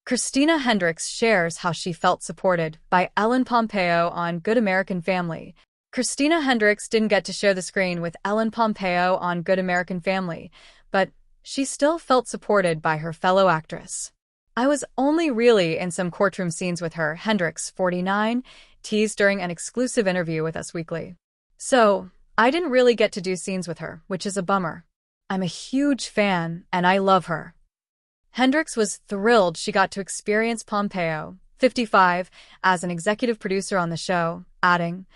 Christina Hendricks shares how she felt supported by Ellen Pompeo on Good American Family. Christina Hendricks didn't get to share the screen with Ellen Pompeo on Good American Family, but she still felt supported by her fellow actress. I was only really in some courtroom scenes with her, Hendricks, 49, teased during an exclusive interview with Us Weekly. So, I didn't really get to do scenes with her, which is a bummer. I'm a huge fan, and I love her. Hendricks was thrilled she got to experience Pompeo, 55, as an executive producer on the show, adding,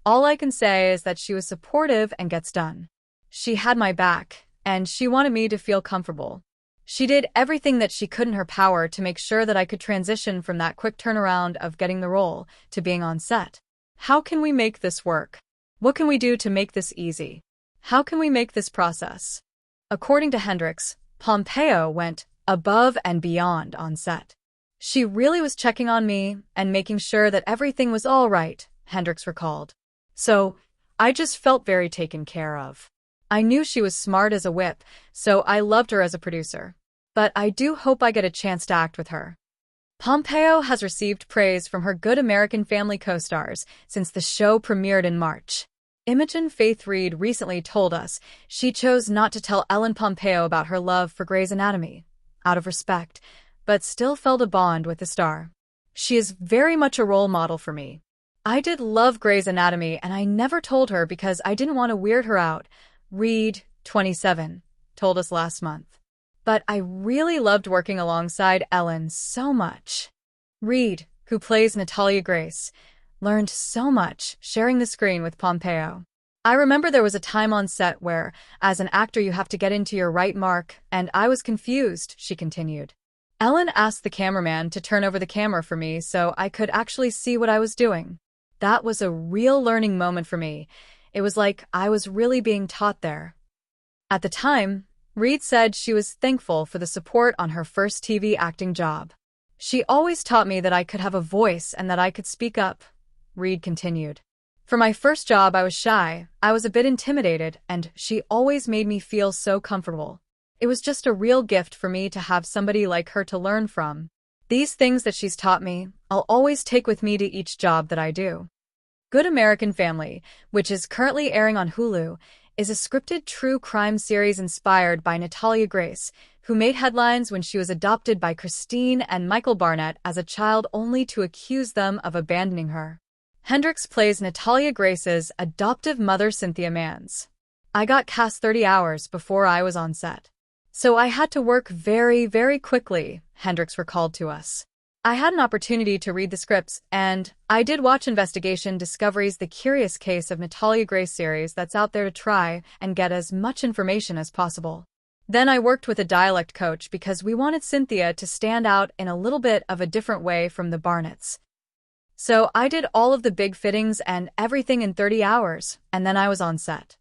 "All I can say is that she was supportive and gets done. She had my back, and she wanted me to feel comfortable. She did everything that she could in her power to make sure that I could transition from that quick turnaround of getting the role to being on set. How can we make this work? What can we do to make this easy? How can we make this process?" According to Hendricks, Pompeo went above and beyond on set. "She really was checking on me and making sure that everything was all right," Hendricks recalled. "So, I just felt very taken care of. I knew she was smart as a whip, so I loved her as a producer. But I do hope I get a chance to act with her." Pompeo has received praise from her Good American Family co-stars since the show premiered in March. Imogen Faith Reed recently told us she chose not to tell Ellen Pompeo about her love for Grey's Anatomy, out of respect, but still felt a bond with the star. "She is very much a role model for me. I did love Grey's Anatomy and I never told her because I didn't want to weird her out," Reed, 27, told us last month. "But I really loved working alongside Ellen so much." Reed, who plays Natalia Grace, learned so much sharing the screen with Pompeo. "I remember there was a time on set where, as an actor, you have to get into your right mark, and I was confused," she continued. "Ellen asked the cameraman to turn over the camera for me so I could actually see what I was doing. That was a real learning moment for me. It was like I was really being taught there." At the time, Reed said she was thankful for the support on her first TV acting job. "She always taught me that I could have a voice and that I could speak up," Reed continued. "For my first job, I was shy, I was a bit intimidated, and she always made me feel so comfortable. It was just a real gift for me to have somebody like her to learn from. These things that she's taught me, I'll always take with me to each job that I do." Good American Family, which is currently airing on Hulu, is a scripted true crime series inspired by Natalia Grace, who made headlines when she was adopted by Christine and Michael Barnett as a child only to accuse them of abandoning her. Hendricks plays Natalia Grace's adoptive mother, Cynthia Mans. "I got cast 30 hours before I was on set. So I had to work very, very quickly," Hendricks recalled to us. "I had an opportunity to read the scripts, and I did watch Investigation Discovery's The Curious Case of Natalia Grace series that's out there to try and get as much information as possible. Then I worked with a dialect coach because we wanted Cynthia to stand out in a little bit of a different way from the Barnetts. So I did all of the big fittings and everything in 30 hours, and then I was on set."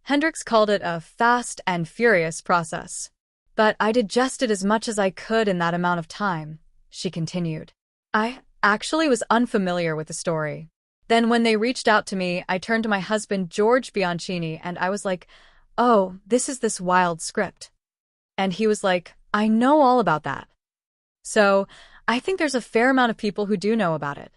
Hendricks called it a fast and furious process. "But I digested as much as I could in that amount of time," she continued. "I actually was unfamiliar with the story. Then when they reached out to me, I turned to my husband, George Bianchini, and I was like, 'Oh, this is this wild script.' And he was like, 'I know all about that.' So I think there's a fair amount of people who do know about it."